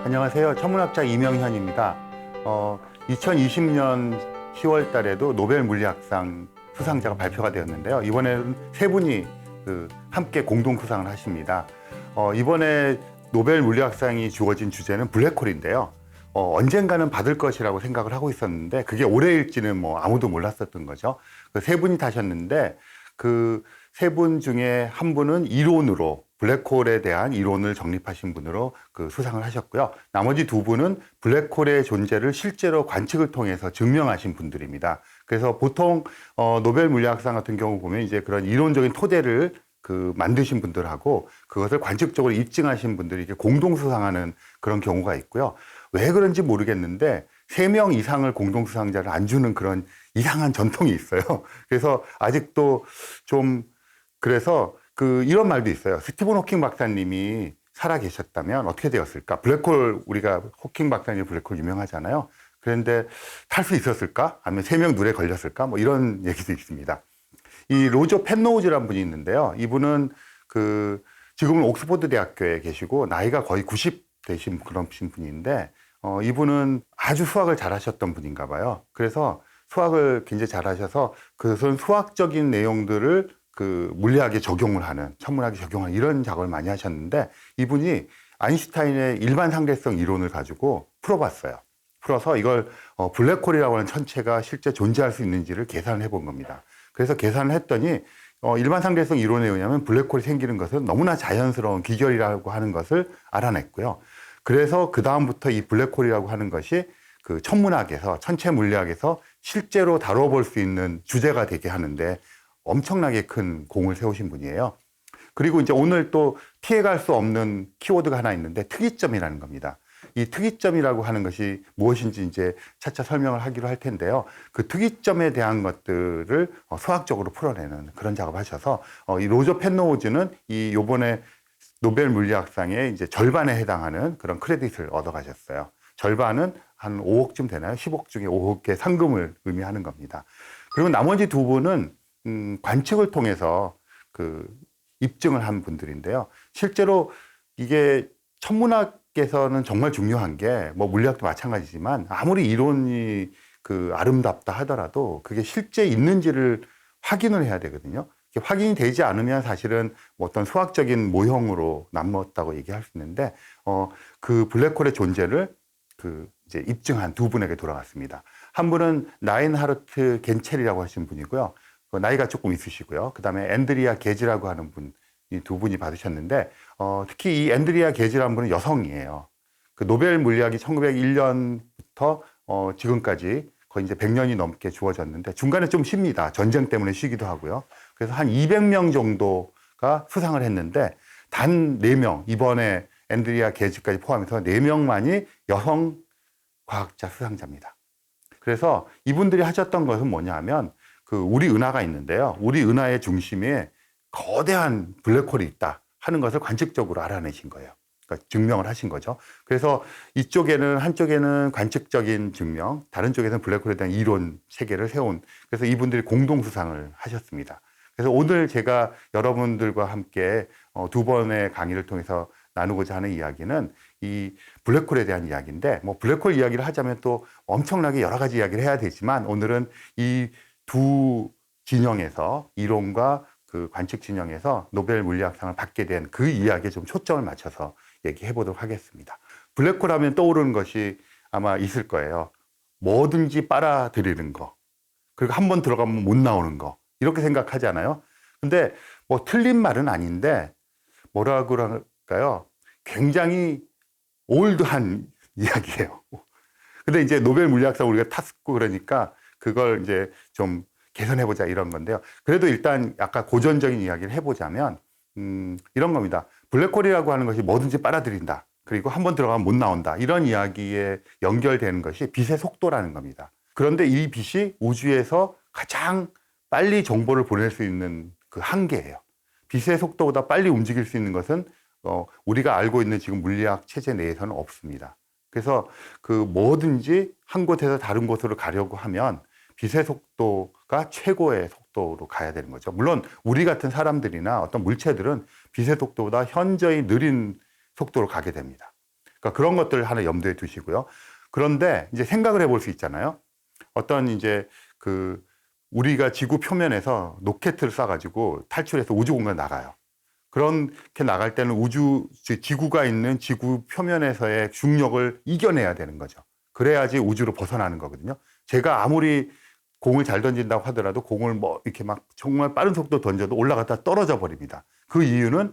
안녕하세요. 천문학자 이명현입니다. 2020년 10월 달에도 노벨 물리학상 수상자가 발표가 되었는데요. 이번에는 세 분이 함께 공동 수상을 하십니다. 이번에 노벨 물리학상이 주어진 주제는 블랙홀인데요. 언젠가는 받을 것이라고 생각을 하고 있었는데 그게 올해일지는 뭐 아무도 몰랐었던 거죠. 그 세 분이 타셨는데 그 세 분 중에 한 분은 이론으로 블랙홀에 대한 이론을 정립하신 분으로 수상을 하셨고요. 나머지 두 분은 블랙홀의 존재를 실제로 관측을 통해서 증명하신 분들입니다. 그래서 보통 노벨 물리학상 같은 경우 보면 이제 그런 이론적인 토대를 만드신 분들하고 그것을 관측적으로 입증하신 분들이 이렇게 공동 수상하는 그런 경우가 있고요. 왜 그런지 모르겠는데 3명 이상을 공동 수상자를 안 주는 그런 이상한 전통이 있어요. 그래서 아직도 좀 그래서 이런 말도 있어요. 스티븐 호킹 박사님이 살아 계셨다면 어떻게 되었을까? 블랙홀, 우리가 호킹 박사님 블랙홀 유명하잖아요. 그런데 탈 수 있었을까? 아니면 3명 눈에 걸렸을까? 뭐 이런 얘기도 있습니다. 이 로저 펜로우즈라는 분이 있는데요. 이분은 지금은 옥스퍼드 대학교에 계시고 나이가 거의 90 되신 그런 분인데 이분은 아주 수학을 잘하셨던 분인가 봐요. 그래서 수학을 굉장히 잘하셔서 그것은 수학적인 내용들을 물리학에 적용을 하는, 천문학에 적용하는 이런 작업을 많이 하셨는데 이분이 아인슈타인의 일반 상대성 이론을 가지고 풀어봤어요. 풀어서 이걸 블랙홀이라고 하는 천체가 실제 존재할 수 있는지를 계산을 해본 겁니다. 그래서 계산을 했더니 일반 상대성 이론에 의하면 블랙홀이 생기는 것은 너무나 자연스러운 기결이라고 하는 것을 알아냈고요. 그래서 그 다음부터 이 블랙홀이라고 하는 것이 천문학에서, 천체 물리학에서 실제로 다뤄볼 수 있는 주제가 되게 하는데 엄청나게 큰 공을 세우신 분이에요. 그리고 이제 오늘 또 피해갈 수 없는 키워드가 하나 있는데 특이점이라는 겁니다. 이 특이점이라고 하는 것이 무엇인지 이제 차차 설명을 하기로 할 텐데요. 그 특이점에 대한 것들을 수학적으로 풀어내는 그런 작업을 하셔서 이 로저 펜로우즈는 요번에 노벨 물리학상의 이제 절반에 해당하는 그런 크레딧을 얻어가셨어요. 절반은 한 5억쯤 되나요? 10억 중에 5억의 상금을 의미하는 겁니다. 그리고 나머지 두 분은 관측을 통해서 입증을 한 분들인데요. 실제로 이게 천문학에서는 정말 중요한 게 뭐 물리학도 마찬가지지만 아무리 이론이 아름답다 하더라도 그게 실제 있는지를 확인을 해야 되거든요. 확인이 되지 않으면 사실은 어떤 수학적인 모형으로 남았다고 얘기할 수 있는데 블랙홀의 존재를 이제 입증한 두 분에게 돌아갔습니다. 한 분은 라인하르트 겐첼이라고 하신 분이고요. 나이가 조금 있으시고요. 그 다음에 앤드리아 게지라고 하는 분, 이 두 분이 받으셨는데, 특히 이 앤드리아 게지라는 분은 여성이에요. 노벨 물리학이 1901년부터 지금까지 거의 이제 100년이 넘게 주어졌는데, 중간에 좀 쉽니다. 전쟁 때문에 쉬기도 하고요. 그래서 한 200명 정도가 수상을 했는데, 단 4명, 이번에 앤드리아 게지까지 포함해서 4명만이 여성 과학자 수상자입니다. 그래서 이분들이 하셨던 것은 뭐냐 하면, 우리 은하가 있는데요. 우리 은하의 중심에 거대한 블랙홀이 있다 하는 것을 관측적으로 알아내신 거예요. 그러니까 증명을 하신 거죠. 그래서 한쪽에는 관측적인 증명, 다른 쪽에서는 블랙홀에 대한 이론 체계를 세운, 그래서 이분들이 공동 수상을 하셨습니다. 그래서 오늘 제가 여러분들과 함께 두 번의 강의를 통해서 나누고자 하는 이야기는 이 블랙홀에 대한 이야기인데, 뭐 블랙홀 이야기를 하자면 또 엄청나게 여러 가지 이야기를 해야 되지만 오늘은 이 두 진영에서 이론과 관측 진영에서 노벨 물리학상을 받게 된 그 이야기에 좀 초점을 맞춰서 얘기해 보도록 하겠습니다. 블랙홀 하면 떠오르는 것이 아마 있을 거예요. 뭐든지 빨아들이는 거. 그리고 한번 들어가면 못 나오는 거. 이렇게 생각하잖아요. 근데 뭐 틀린 말은 아닌데 뭐라고 할까요? 굉장히 올드한 이야기예요. 근데 이제 노벨 물리학상 우리가 탔고 그러니까 그걸 이제 좀 개선해보자 이런 건데요. 그래도 일단 약간 고전적인 이야기를 해보자면 이런 겁니다. 블랙홀이라고 하는 것이 뭐든지 빨아들인다. 그리고 한번 들어가면 못 나온다. 이런 이야기에 연결되는 것이 빛의 속도라는 겁니다. 그런데 이 빛이 우주에서 가장 빨리 정보를 보낼 수 있는 그 한계예요. 빛의 속도보다 빨리 움직일 수 있는 것은 우리가 알고 있는 지금 물리학 체제 내에서는 없습니다. 그래서 뭐든지 한 곳에서 다른 곳으로 가려고 하면 빛의 속도가 최고의 속도로 가야 되는 거죠. 물론 우리 같은 사람들이나 어떤 물체들은 빛의 속도보다 현저히 느린 속도로 가게 됩니다. 그러니까 그런 것들을 하나 염두에 두시고요. 그런데 이제 생각을 해볼 수 있잖아요. 어떤 이제 그 우리가 지구 표면에서 로켓을 쏴가지고 탈출해서 우주 공간 나가요. 그렇게 나갈 때는 지구가 있는 지구 표면에서의 중력을 이겨내야 되는 거죠. 그래야지 우주로 벗어나는 거거든요. 제가 아무리 공을 잘 던진다고 하더라도 공을 뭐 이렇게 막 정말 빠른 속도 던져도 올라갔다 떨어져 버립니다. 그 이유는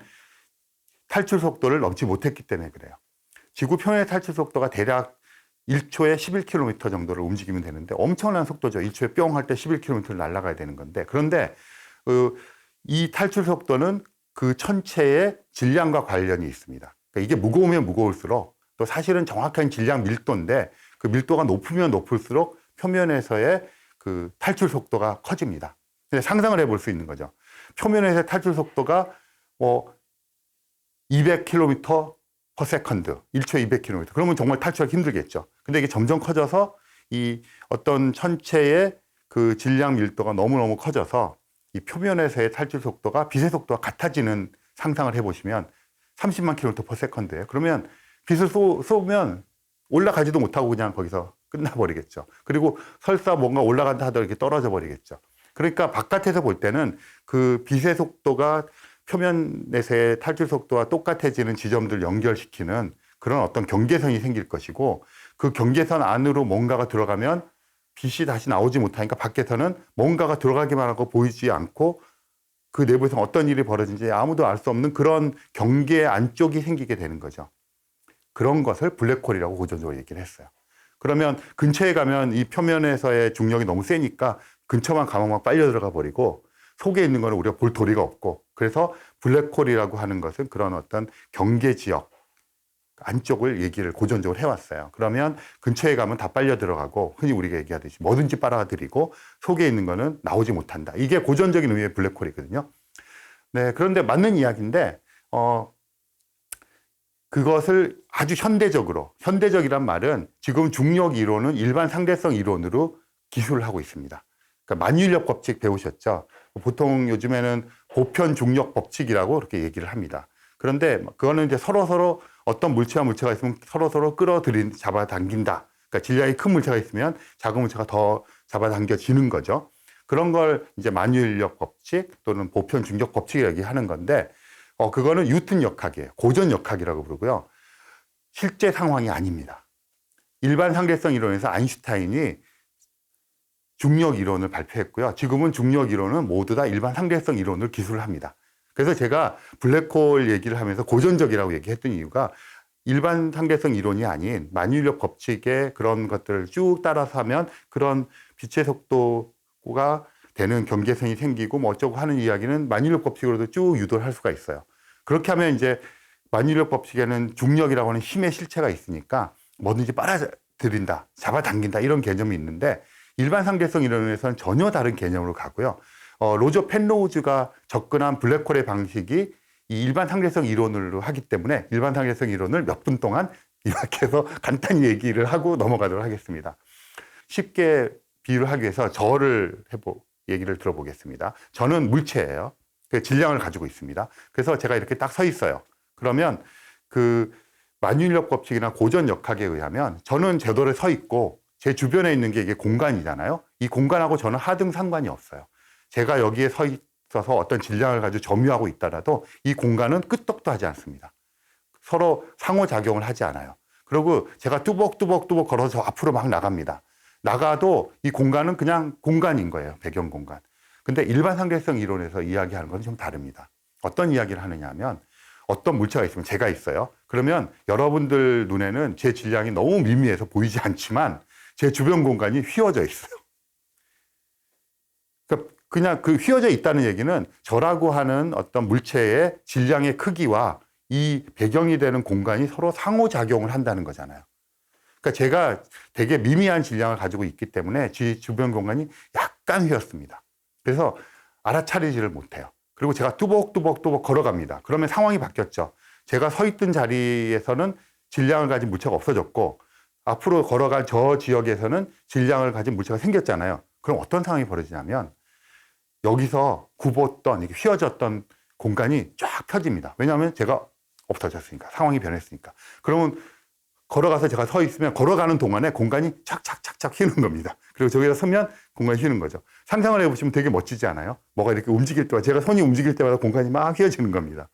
탈출 속도를 넘지 못했기 때문에 그래요. 지구 표면의 탈출 속도가 대략 1초에 11km 정도를 움직이면 되는데 엄청난 속도죠. 1초에 뿅 할 때 11km를 날아가야 되는 건데, 그런데 이 탈출 속도는 그 천체의 질량과 관련이 있습니다. 그러니까 이게 무거우면 무거울수록, 또 사실은 정확한 질량 밀도인데 그 밀도가 높으면 높을수록 표면에서의 그 탈출 속도가 커집니다. 근데 상상을 해볼 수 있는 거죠. 표면에서의 탈출 속도가 200km per second, 1초에 200km. 그러면 정말 탈출하기 힘들겠죠. 근데 이게 점점 커져서 이 어떤 천체의 그 질량 밀도가 너무너무 커져서 이 표면에서의 탈출 속도가 빛의 속도와 같아지는 상상을 해보시면 30만 km per second예요. 그러면 빛을 쏘면 올라가지도 못하고 그냥 거기서 끝나버리겠죠. 그리고 설사 뭔가 올라간다 하더라도 이렇게 떨어져 버리겠죠. 그러니까 바깥에서 볼 때는 그 빛의 속도가 표면에서의 탈출 속도와 똑같아지는 지점들 연결시키는 그런 어떤 경계선이 생길 것이고, 그 경계선 안으로 뭔가가 들어가면 빛이 다시 나오지 못하니까 밖에서는 뭔가가 들어가기만 하고 보이지 않고 그 내부에서 어떤 일이 벌어진지 아무도 알 수 없는 그런 경계 안쪽이 생기게 되는 거죠. 그런 것을 블랙홀이라고 고전적으로 얘기를 했어요. 그러면 근처에 가면 이 표면에서의 중력이 너무 세니까 근처만 가면 막 빨려 들어가 버리고 속에 있는 거는 우리가 볼 도리가 없고, 그래서 블랙홀이라고 하는 것은 그런 어떤 경계 지역 안쪽을 얘기를 고전적으로 해왔어요. 그러면 근처에 가면 다 빨려 들어가고 흔히 우리가 얘기하듯이 뭐든지 빨아들이고 속에 있는 거는 나오지 못한다. 이게 고전적인 의미의 블랙홀이거든요. 네, 그런데 맞는 이야기인데 그것을 아주 현대적이란 말은 지금 중력 이론은 일반 상대성 이론으로 기술을 하고 있습니다. 그러니까 만유인력 법칙 배우셨죠? 보통 요즘에는 보편 중력 법칙이라고 그렇게 얘기를 합니다. 그런데 그거는 이제 서로 어떤 물체와 물체가 있으면 서로 잡아당긴다. 그러니까 질량이 큰 물체가 있으면 작은 물체가 더 잡아당겨지는 거죠. 그런 걸 이제 만유인력 법칙 또는 보편 중력 법칙이라고 얘기하는 건데, 그거는 뉴턴 역학이에요. 고전 역학이라고 부르고요. 실제 상황이 아닙니다. 일반 상대성 이론에서 아인슈타인이 중력 이론을 발표했고요. 지금은 중력 이론은 모두 다 일반 상대성 이론을 기술을 합니다. 그래서 제가 블랙홀 얘기를 하면서 고전적이라고 얘기했던 이유가 일반 상대성 이론이 아닌 만유인력 법칙의 그런 것들을 쭉 따라서 하면 그런 빛의 속도가 되는 경계선이 생기고 뭐 어쩌고 하는 이야기는 만유인력 법칙으로도 쭉 유도를 할 수가 있어요. 그렇게 하면 이제 만유인력 법칙에는 중력이라고 하는 힘의 실체가 있으니까 뭐든지 빨아들인다, 잡아당긴다 이런 개념이 있는데, 일반 상대성 이론에서는 전혀 다른 개념으로 가고요. 로저 펜로우즈가 접근한 블랙홀의 방식이 이 일반 상대성 이론으로 하기 때문에 일반 상대성 이론을 몇 분 동안 요약해서 간단히 얘기를 하고 넘어가도록 하겠습니다. 쉽게 비유를 하기 위해서 얘기를 들어보겠습니다. 저는 물체예요. 그 질량을 가지고 있습니다. 그래서 제가 이렇게 딱 서 있어요. 그러면 그 만유인력 법칙이나 고전 역학에 의하면 저는 제도에 서 있고 제 주변에 있는 게 이게 공간이잖아요. 이 공간하고 저는 하등 상관이 없어요. 제가 여기에 서 있어서 어떤 질량을 가지고 점유하고 있더라도 이 공간은 끄떡도 하지 않습니다. 서로 상호작용을 하지 않아요. 그리고 제가 뚜벅뚜벅 걸어서 앞으로 막 나갑니다. 나가도 이 공간은 그냥 공간인 거예요. 배경 공간. 근데 일반 상대성 이론에서 이야기하는 건 좀 다릅니다. 어떤 이야기를 하느냐 하면, 어떤 물체가 있으면 제가 있어요. 그러면 여러분들 눈에는 제 질량이 너무 미미해서 보이지 않지만 제 주변 공간이 휘어져 있어요. 그러니까 그냥 그 휘어져 있다는 얘기는 저라고 하는 어떤 물체의 질량의 크기와 이 배경이 되는 공간이 서로 상호작용을 한다는 거잖아요. 그러니까 제가 되게 미미한 질량을 가지고 있기 때문에 제 주변 공간이 약간 휘었습니다. 그래서 알아차리지를 못해요. 그리고 제가 뚜벅뚜벅 걸어갑니다. 그러면 상황이 바뀌었죠. 제가 서 있던 자리에서는 질량을 가진 물체가 없어졌고 앞으로 걸어갈 저 지역에서는 질량을 가진 물체가 생겼잖아요. 그럼 어떤 상황이 벌어지냐면 여기서 굽었던, 이렇게 휘어졌던 공간이 쫙 펴집니다. 왜냐하면 제가 없어졌으니까, 상황이 변했으니까. 그러면 걸어가서 제가 서 있으면 걸어가는 동안에 공간이 착착착착 휘는 겁니다. 그리고 저기다 서면 공간이 휘는 거죠. 상상을 해보시면 되게 멋지지 않아요? 뭐가 이렇게 움직일 때마다, 제가 손이 움직일 때마다 공간이 막 휘어지는 겁니다.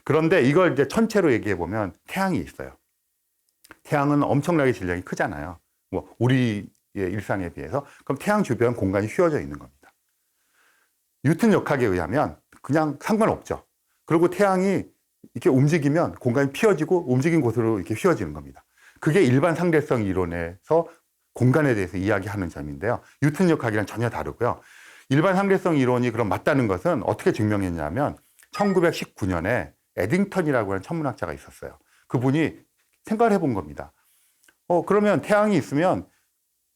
그런데 이걸 이제 천체로 얘기해 보면 태양이 있어요. 태양은 엄청나게 질량이 크잖아요. 뭐 우리의 일상에 비해서. 그럼 태양 주변 공간이 휘어져 있는 겁니다. 뉴턴 역학에 의하면 그냥 상관없죠. 그리고 태양이 이렇게 움직이면 공간이 피어지고 움직인 곳으로 이렇게 휘어지는 겁니다. 그게 일반 상대성 이론에서 공간에 대해서 이야기하는 점인데요. 뉴턴 역학이랑 전혀 다르고요. 일반 상대성 이론이 그럼 맞다는 것은 어떻게 증명했냐면 1919년에 에딩턴이라고 하는 천문학자가 있었어요. 그분이 생각을 해본 겁니다. 그러면 태양이 있으면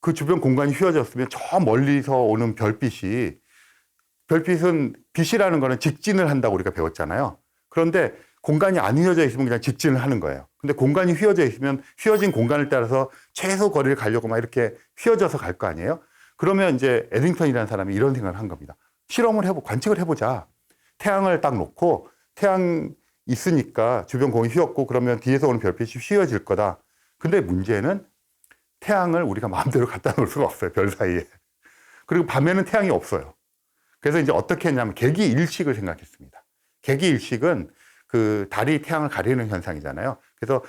그 주변 공간이 휘어졌으면 저 멀리서 오는 별빛은 빛이라는 거는 직진을 한다고 우리가 배웠잖아요. 그런데 공간이 안 휘어져 있으면 그냥 직진을 하는 거예요. 근데 공간이 휘어져 있으면 휘어진 공간을 따라서 최소 거리를 가려고 막 이렇게 휘어져서 갈 거 아니에요? 그러면 이제 에딩턴이라는 사람이 이런 생각을 한 겁니다. 관측을 해보자. 태양을 딱 놓고 태양 있으니까 주변 공이 휘었고 그러면 뒤에서 오는 별빛이 휘어질 거다. 근데 문제는 태양을 우리가 마음대로 갖다 놓을 수가 없어요. 별 사이에. 그리고 밤에는 태양이 없어요. 그래서 이제 어떻게 했냐면 개기일식을 생각했습니다. 개기일식은 그 달이 태양을 가리는 현상이잖아요. 그래서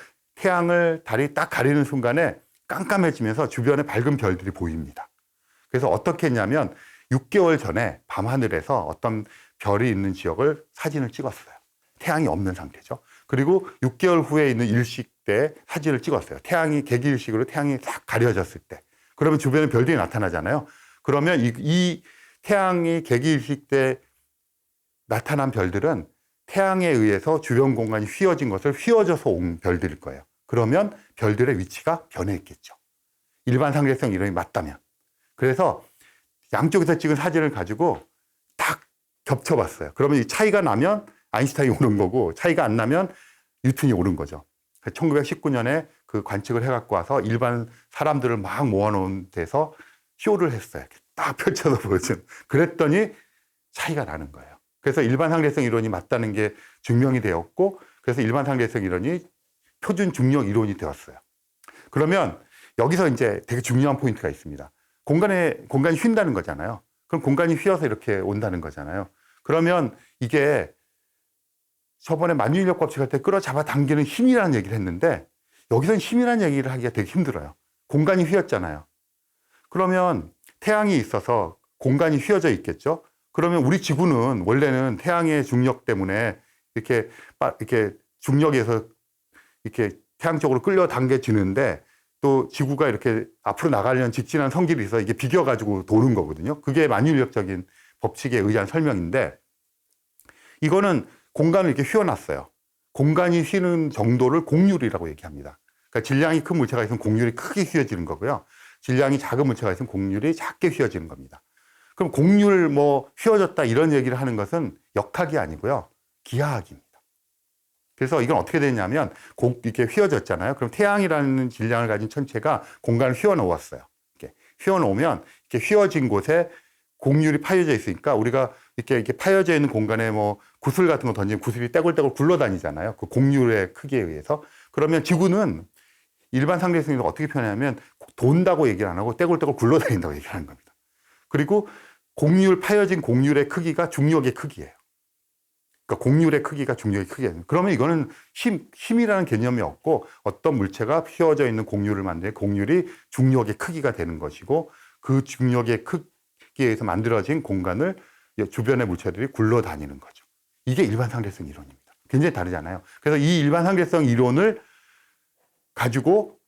달이 딱 가리는 순간에 깜깜해지면서 주변에 밝은 별들이 보입니다. 그래서 어떻게 했냐면 6개월 전에 밤하늘에서 어떤 별이 있는 지역을 사진을 찍었어요. 태양이 없는 상태죠. 그리고 6개월 후에 있는 일식 때 사진을 찍었어요. 개기일식으로 태양이 싹 가려졌을 때. 그러면 주변에 별들이 나타나잖아요. 그러면 이 태양이 개기일식 때 나타난 별들은 태양에 의해서 주변 공간이 휘어진 것을 휘어져서 온 별들일 거예요. 그러면 별들의 위치가 변해있겠죠. 일반 상대성 이론이 맞다면. 그래서 양쪽에서 찍은 사진을 가지고 딱 겹쳐봤어요. 그러면 이 차이가 나면 아인슈타인이 오른 거고 차이가 안 나면 뉴턴이 오른 거죠. 1919년에 그 관측을 해갖고 와서 일반 사람들을 막 모아놓은 데서 쇼를 했어요. 딱 펼쳐서 보여준. 그랬더니 차이가 나는 거예요. 그래서 일반 상대성 이론이 맞다는 게 증명이 되었고, 그래서 일반 상대성 이론이 표준 중력 이론이 되었어요. 그러면 여기서 이제 되게 중요한 포인트가 있습니다. 공간이 휜다는 거잖아요. 그럼 공간이 휘어서 이렇게 온다는 거잖아요. 그러면 이게 저번에 만유인력 법칙 할 때 끌어잡아 당기는 힘이라는 얘기를 했는데 여기서는 힘이라는 얘기를 하기가 되게 힘들어요. 공간이 휘었잖아요. 그러면 태양이 있어서 공간이 휘어져 있겠죠. 그러면 우리 지구는 원래는 태양의 중력 때문에 이렇게 중력에서 이렇게 태양 쪽으로 끌려당겨지는데 또 지구가 이렇게 앞으로 나가려는 직진한 성질이 있어 이게 비겨가지고 도는 거거든요. 그게 만유인력적인 법칙에 의한 설명인데 이거는 공간을 이렇게 휘어놨어요. 공간이 휘는 정도를 공률이라고 얘기합니다. 그러니까 질량이 큰 물체가 있으면 공률이 크게 휘어지는 거고요. 질량이 작은 물체가 있으면 공률이 작게 휘어지는 겁니다. 그럼 공률 휘어졌다 이런 얘기를 하는 것은 역학이 아니고요. 기하학입니다. 그래서 이건 어떻게 되냐면 이렇게 휘어졌잖아요. 그럼 태양이라는 질량을 가진 천체가 공간을 휘어놓았어요. 이렇게 휘어놓으면 이렇게 휘어진 곳에 공률이 파여져 있으니까 우리가 이렇게 파여져 있는 공간에 구슬 같은 거 던지면 구슬이 떼굴떼굴 굴러다니잖아요. 그 공률의 크기에 의해서. 그러면 지구는 일반 상대성에서 어떻게 표현하냐면 돈다고 얘기를 안 하고 떼굴떼굴 굴러다닌다고 얘기를 하는 겁니다. 그리고 파여진 공률의 크기가 중력의 크기예요. 그러니까 공률의 크기가 중력의 크기예요. 그러면 이거는 힘이라는 개념이 없고 어떤 물체가 휘어져 있는 공률을 만드는 공률이 중력의 크기가 되는 것이고 그 중력의 크기에서 만들어진 공간을 주변의 물체들이 굴러다니는 거죠. 이게 일반 상대성 이론입니다. 굉장히 다르잖아요. 그래서 이 일반 상대성 이론을 가지고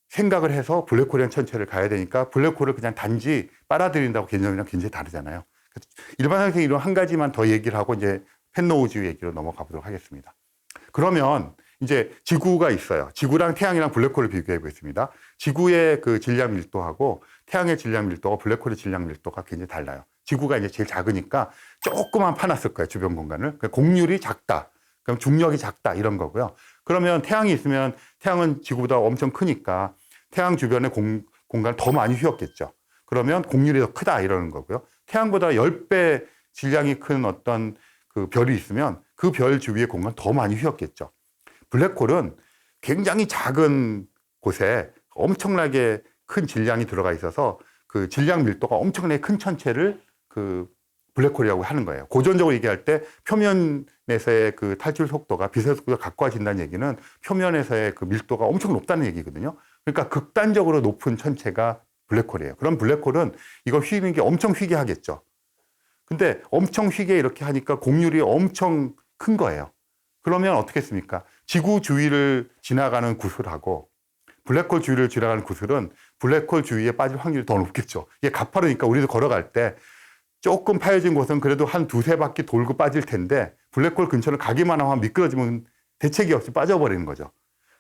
생각을 해서 블랙홀이라는 천체를 가야 되니까 블랙홀을 그냥 단지 빨아들인다고 개념이랑 굉장히 다르잖아요. 일반 상대성 이론 한 가지만 더 얘기를 하고 이제 펜로우즈 얘기로 넘어가 보도록 하겠습니다. 그러면 이제 지구가 있어요. 지구랑 태양이랑 블랙홀을 비교해 보겠습니다. 지구의 그 질량 밀도하고 태양의 질량 밀도가 블랙홀의 질량 밀도가 굉장히 달라요. 지구가 이제 제일 작으니까 조그만 파놨을 거예요. 주변 공간을. 그러니까 공률이 작다. 그럼 중력이 작다. 이런 거고요. 그러면 태양이 있으면 태양은 지구보다 엄청 크니까 태양 주변의 공간을 더 많이 휘었겠죠. 그러면 공률이 더 크다. 이러는 거고요. 태양보다 10배 질량이 큰 어떤 그 별이 있으면 그 별 주위의 공간을 더 많이 휘었겠죠. 블랙홀은 굉장히 작은 곳에 엄청나게 큰 질량이 들어가 있어서 그 질량 밀도가 엄청나게 큰 천체를 그 블랙홀이라고 하는 거예요. 고전적으로 얘기할 때 표면에서의 그 탈출 속도가 빛의 속도가 가까워진다는 얘기는 표면에서의 그 밀도가 엄청 높다는 얘기거든요. 그러니까 극단적으로 높은 천체가 블랙홀이에요. 그럼 블랙홀은 이걸 휘는 게 엄청 휘게 하겠죠. 근데 엄청 휘게 이렇게 하니까 공률이 엄청 큰 거예요. 그러면 어떻게 했습니까? 지구 주위를 지나가는 구슬하고 블랙홀 주위를 지나가는 구슬은 블랙홀 주위에 빠질 확률이 더 높겠죠. 이게 가파르니까 우리도 걸어갈 때 조금 파여진 곳은 그래도 한 두세 바퀴 돌고 빠질 텐데 블랙홀 근처를 가기만 하면 미끄러지면 대책이 없이 빠져버리는 거죠.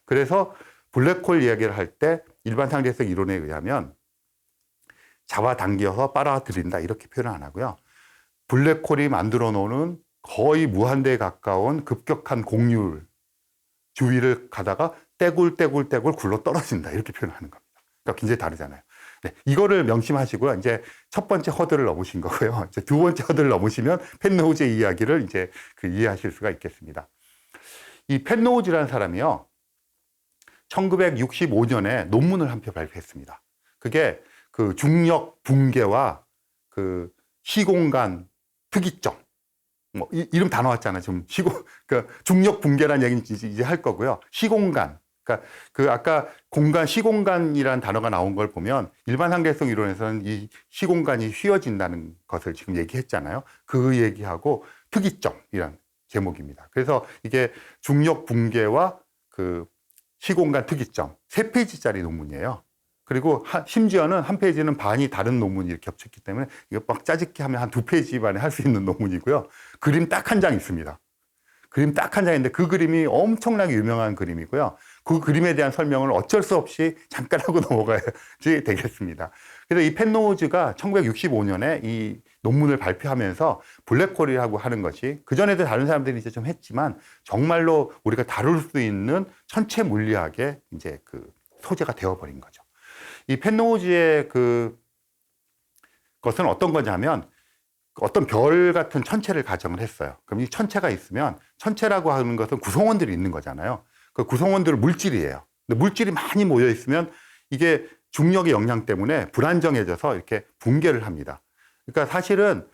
그래서 블랙홀 이야기를 할 때 일반 상대성 이론에 의하면 잡아당겨서 빨아들인다 이렇게 표현을 안 하고요. 블랙홀이 만들어 놓는 거의 무한대에 가까운 급격한 공률 주위를 가다가 떼굴떼굴떼굴 굴러 떨어진다 이렇게 표현하는 겁니다. 그러니까 굉장히 다르잖아요. 네, 이거를 명심하시고요. 이제 첫 번째 허들을 넘으신 거고요. 이제 두 번째 허들을 넘으시면 펜로우즈의 이야기를 이제 이해하실 수가 있겠습니다. 이 펜로우즈라는 사람이요, 1965년에 논문을 한 편 발표했습니다. 그게 그 중력 붕괴와 그 시공간 특이점, 뭐 이름 다 나왔잖아요. 지금 그러니까 중력 붕괴라는 얘기는 이제 할 거고요. 시공간, 그러니까 그 아까 공간 시공간이라는 단어가 나온 걸 보면 일반 상대성 이론에서는 이 시공간이 휘어진다는 것을 지금 얘기했잖아요. 그 얘기하고 특이점이란 제목입니다. 그래서 이게 중력 붕괴와 그 시공간 특이점 3페이지짜리 논문이에요. 그리고 심지어는 한 페이지는 반이 다른 논문이 이렇게 겹쳤기 때문에 이거 막 짜집기 하면 한 2페이지 만에 할 수 있는 논문이고요. 그림 딱 한 장 있습니다. 그림 딱 한 장인데 그 그림이 엄청나게 유명한 그림이고요. 그 그림에 대한 설명을 어쩔 수 없이 잠깐 하고 넘어가야지 되겠습니다. 그래서 이 펜로우즈가 1965년에 이 논문을 발표하면서 블랙홀이라고 하는 것이 그전에도 다른 사람들이 이제 좀 했지만 정말로 우리가 다룰 수 있는 천체 물리학의 이제 그 소재가 되어버린 거죠. 이 펜로우즈의 그 것은 어떤 거냐면 어떤 별 같은 천체를 가정을 했어요. 그럼 이 천체가 있으면 천체라고 하는 것은 구성원들이 있는 거잖아요. 그 구성원들은 물질이에요. 근데 물질이 많이 모여 있으면 이게 중력의 영향 때문에 불안정해져서 이렇게 붕괴를 합니다. 그러니까 사실은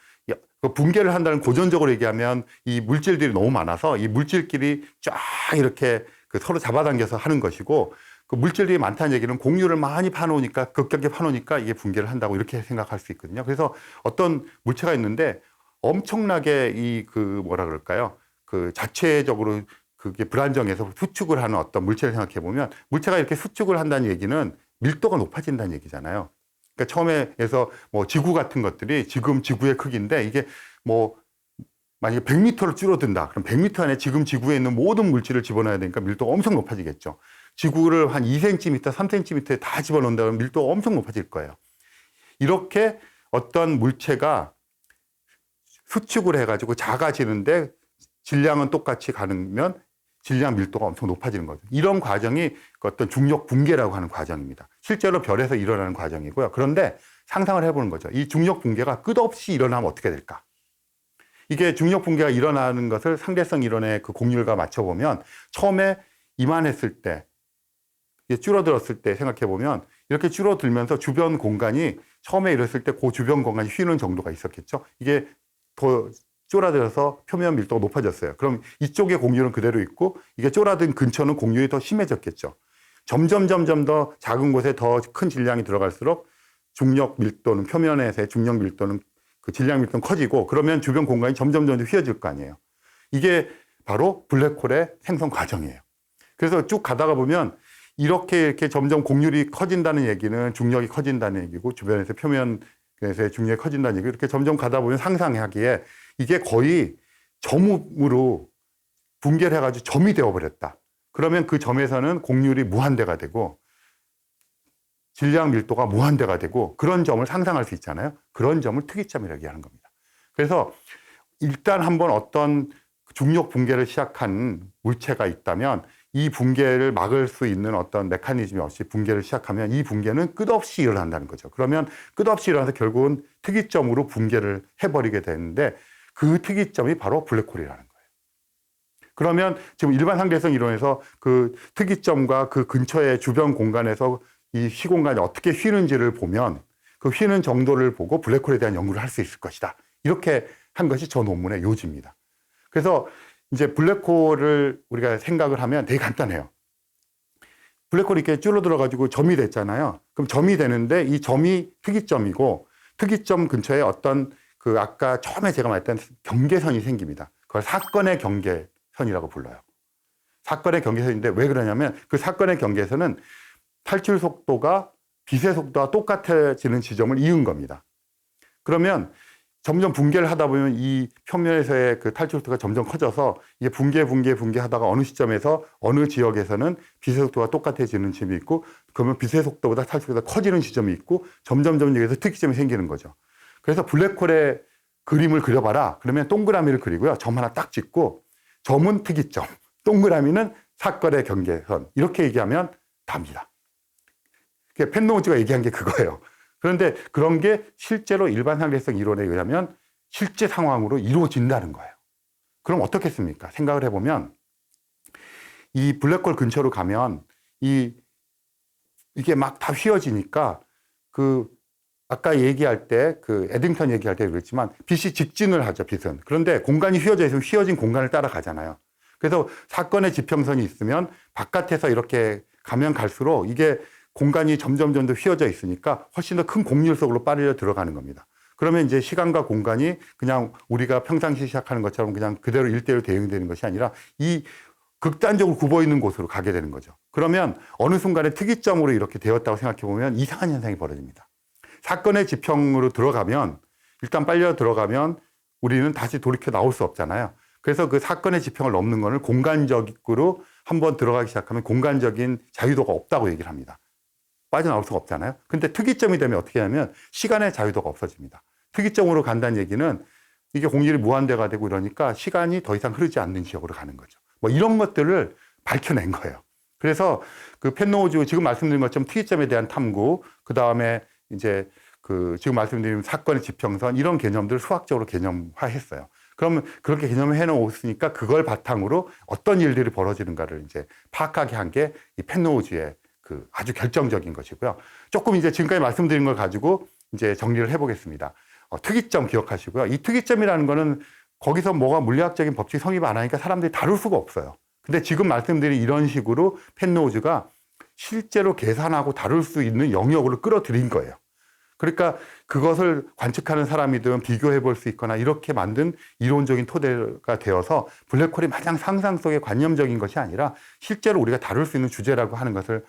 그 붕괴를 한다는 고전적으로 얘기하면 이 물질들이 너무 많아서 이 물질끼리 쫙 이렇게 그 서로 잡아당겨서 하는 것이고 그 물질들이 많다는 얘기는 공유를 많이 파놓으니까 급격하게 파놓으니까 이게 붕괴를 한다고 이렇게 생각할 수 있거든요. 그래서 어떤 물체가 있는데 엄청나게 이 그 뭐라 그럴까요? 그 자체적으로 그게 불안정해서 수축을 하는 어떤 물체를 생각해 보면 물체가 이렇게 수축을 한다는 얘기는 밀도가 높아진다는 얘기잖아요. 그러니까 처음에서 뭐 지구 같은 것들이 지금 지구의 크기인데 이게 뭐 만약에 100m로 줄어든다. 그럼 100m 안에 지금 지구에 있는 모든 물질을 집어넣어야 되니까 밀도가 엄청 높아지겠죠. 지구를 한 2cm, 3cm에 다 집어넣는다면 밀도가 엄청 높아질 거예요. 이렇게 어떤 물체가 수축을 해가지고 작아지는데 질량은 똑같이 가면 질량 밀도가 엄청 높아지는 거죠. 이런 과정이 어떤 중력 붕괴라고 하는 과정입니다. 실제로 별에서 일어나는 과정이고요. 그런데 상상을 해보는 거죠. 이 중력 붕괴가 끝없이 일어나면 어떻게 될까? 이게 중력 붕괴가 일어나는 것을 상대성 이론의 그 공률과 맞춰보면 처음에 이만했을 때, 줄어들었을 때 생각해보면 이렇게 줄어들면서 주변 공간이 처음에 이랬을 때 그 주변 공간이 휘는 정도가 있었겠죠. 이게 더 쫄아들어서 표면 밀도가 높아졌어요. 그럼 이쪽의 공률은 그대로 있고 이게 쫄아든 근처는 공률이 더 심해졌겠죠. 점점 더 작은 곳에 더 큰 질량이 들어갈수록 중력 밀도는 표면에서의 중력 밀도는 그 질량 밀도는 커지고 그러면 주변 공간이 점점 휘어질 거 아니에요. 이게 바로 블랙홀의 생성 과정이에요. 그래서 쭉 가다가 보면 이렇게 점점 공률이 커진다는 얘기는 중력이 커진다는 얘기고 주변에서 표면에서의 중력이 커진다는 얘기고 이렇게 점점 가다 보면 상상하기에 이게 거의 점으로 붕괴를 해가지고 점이 되어버렸다. 그러면 그 점에서는 공률이 무한대가 되고 질량 밀도가 무한대가 되고 그런 점을 상상할 수 있잖아요. 그런 점을 특이점이라고 얘기하는 겁니다. 그래서 일단 한번 어떤 중력 붕괴를 시작한 물체가 있다면 이 붕괴를 막을 수 있는 어떤 메커니즘이 없이 붕괴를 시작하면 이 붕괴는 끝없이 일어난다는 거죠. 그러면 끝없이 일어나서 결국은 특이점으로 붕괴를 해버리게 되는데 그 특이점이 바로 블랙홀이라는 거예요. 그러면 지금 일반 상대성 이론에서 그 특이점과 그 근처의 주변 공간에서 이 시공간이 어떻게 휘는지를 보면 그 휘는 정도를 보고 블랙홀에 대한 연구를 할 수 있을 것이다. 이렇게 한 것이 저 논문의 요지입니다. 그래서 이제 블랙홀을 우리가 생각을 하면 되게 간단해요. 블랙홀이 이렇게 줄어들어가지고 점이 됐잖아요. 그럼 점이 되는데 이 점이 특이점이고 특이점 근처에 어떤 그 아까 처음에 제가 말했던 경계선이 생깁니다. 그걸 사건의 경계선이라고 불러요. 사건의 경계선인데 왜 그러냐면 그 사건의 경계선은 탈출 속도가 빛의 속도와 똑같아지는 지점을 이은 겁니다. 그러면 점점 붕괴를 하다 보면 이 표면에서의 그 탈출 속도가 점점 커져서 이게 붕괴하다가 어느 시점에서 어느 지역에서는 빛의 속도가 똑같아지는 지점이 있고 그러면 빛의 속도보다 탈출 속도가 커지는 지점이 있고 점점 여기서 특이점이 생기는 거죠. 그래서 블랙홀의 그림을 그려봐라. 그러면 동그라미를 그리고요. 점 하나 딱 찍고 점은 특이점, 동그라미는 사건의 경계선 이렇게 얘기하면 답니다. 펜로우즈가 얘기한 게 그거예요. 그런데 그런 게 실제로 일반 상대성 이론에 의하면 실제 상황으로 이루어진다는 거예요. 그럼 어떻겠습니까? 생각을 해보면 이 블랙홀 근처로 가면 이게 막 다 휘어지니까 그 아까 얘기할 때 그 에딩턴 얘기할 때 그랬지만 빛이 직진을 하죠, 빛은. 그런데 공간이 휘어져 있으면 휘어진 공간을 따라가잖아요. 그래서 사건의 지평선이 있으면 바깥에서 이렇게 가면 갈수록 이게 공간이 점점 더 휘어져 있으니까 훨씬 더 큰 곡률 속으로 빨려 들어가는 겁니다. 그러면 이제 시간과 공간이 그냥 우리가 평상시 시작하는 것처럼 그냥 그대로 일대로 대응되는 것이 아니라 이 극단적으로 굽어 있는 곳으로 가게 되는 거죠. 그러면 어느 순간에 특이점으로 이렇게 되었다고 생각해 보면 이상한 현상이 벌어집니다. 사건의 지평으로 들어가면 일단 빨려 들어가면 우리는 다시 돌이켜 나올 수 없잖아요. 그래서 그 사건의 지평을 넘는 거는 공간적으로 한번 들어가기 시작하면 공간적인 자유도가 없다고 얘기를 합니다. 빠져나올 수가 없잖아요. 근데 특이점이 되면 어떻게 하냐면 시간의 자유도가 없어집니다. 특이점으로 간다는 얘기는 이게 공률이 무한대가 되고 이러니까 시간이 더 이상 흐르지 않는 지역으로 가는 거죠. 뭐 이런 것들을 밝혀낸 거예요. 그래서 그 펜로우즈 지금 말씀드린 것처럼 특이점에 대한 탐구, 그 다음에 이제 그 지금 말씀드린 사건의 지평선 이런 개념들을 수학적으로 개념화했어요. 그러면 그렇게 개념을 해놓았으니까 그걸 바탕으로 어떤 일들이 벌어지는가를 이제 파악하게 한 게 이 펜로우즈의 그 아주 결정적인 것이고요. 조금 이제 지금까지 말씀드린 걸 가지고 이제 정리를 해보겠습니다. 특이점 기억하시고요. 이 특이점이라는 거는 거기서 뭐가 물리학적인 법칙 성립 안 하니까 사람들이 다룰 수가 없어요. 근데 지금 말씀드린 이런 식으로 펜로우즈가 실제로 계산하고 다룰 수 있는 영역으로 끌어들인 거예요. 그러니까 그것을 관측하는 사람이든 비교해 볼 수 있거나 이렇게 만든 이론적인 토대가 되어서 블랙홀이 마냥 상상 속의 관념적인 것이 아니라 실제로 우리가 다룰 수 있는 주제라고 하는 것을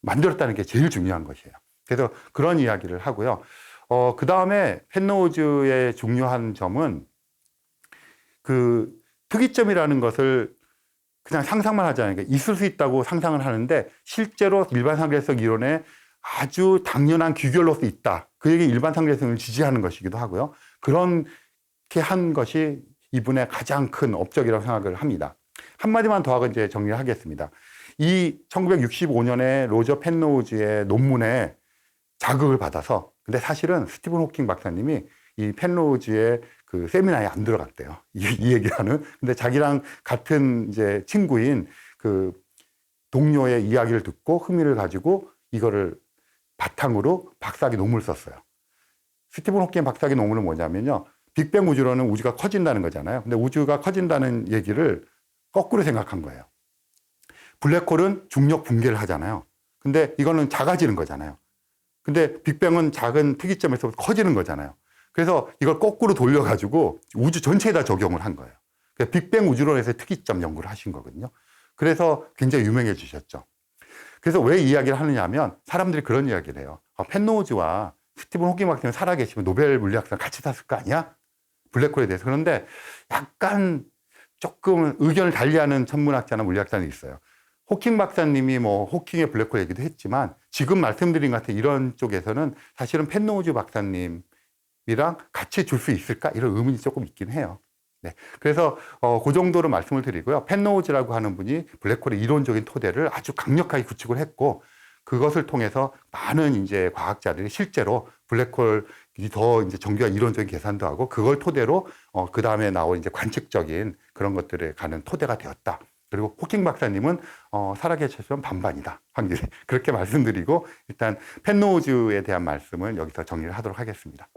만들었다는 게 제일 중요한 것이에요. 그래서 그런 이야기를 하고요. 그 다음에 펜로우즈의 중요한 점은 그 특이점이라는 것을 그냥 상상만 하지 않으니까 있을 수 있다고 상상을 하는데 실제로 일반 상대성 이론에 아주 당연한 귀결로서 있다. 그 얘기 일반 상대성을 지지하는 것이기도 하고요. 그렇게 한 것이 이분의 가장 큰 업적이라고 생각을 합니다. 한마디만 더 하고 이제 정리를 하겠습니다. 이 1965년에 로저 펜로우즈의 논문에 자극을 받아서 근데 사실은 스티븐 호킹 박사님이 이 펜로우즈의 그 세미나에 안 들어갔대요. 이 얘기하는. 근데 자기랑 같은 이제 친구인 그 동료의 이야기를 듣고 흥미를 가지고 이거를 바탕으로 박사학위 논문을 썼어요. 스티븐 호킹 박사학위 논문은 뭐냐면요. 빅뱅 우주론은 우주가 커진다는 거잖아요. 근데 우주가 커진다는 얘기를 거꾸로 생각한 거예요. 블랙홀은 중력 붕괴를 하잖아요. 근데 이거는 작아지는 거잖아요. 근데 빅뱅은 작은 특이점에서 커지는 거잖아요. 그래서 이걸 거꾸로 돌려가지고 우주 전체에다 적용을 한 거예요. 빅뱅 우주론에서의 특이점 연구를 하신 거거든요. 그래서 굉장히 유명해지셨죠. 그래서 왜 이 이야기를 하느냐 하면 사람들이 그런 이야기를 해요. 펜로우즈와 스티븐 호킹 박사님 살아계시면 노벨 물리학상 같이 탔을 거 아니야? 블랙홀에 대해서. 그런데 약간 조금 의견을 달리하는 천문학자나 물리학자는 있어요. 호킹 박사님이 뭐 호킹의 블랙홀 얘기도 했지만 지금 말씀드린 것 같은 이런 쪽에서는 사실은 펜로우즈 박사님이랑 같이 줄 수 있을까? 이런 의문이 조금 있긴 해요. 네. 그래서 그 정도로 말씀을 드리고요. 펜로우즈라고 하는 분이 블랙홀의 이론적인 토대를 아주 강력하게 구축을 했고 그것을 통해서 많은 이제 과학자들이 실제로 블랙홀이 더 이제 정교한 이론적인 계산도 하고 그걸 토대로 그 다음에 나온 이제 관측적인 그런 것들에 가는 토대가 되었다. 그리고 호킹 박사님은 살아계셨으면 반반이다 확률이 그렇게 말씀드리고 일단 펜로우즈에 대한 말씀을 여기서 정리를 하도록 하겠습니다.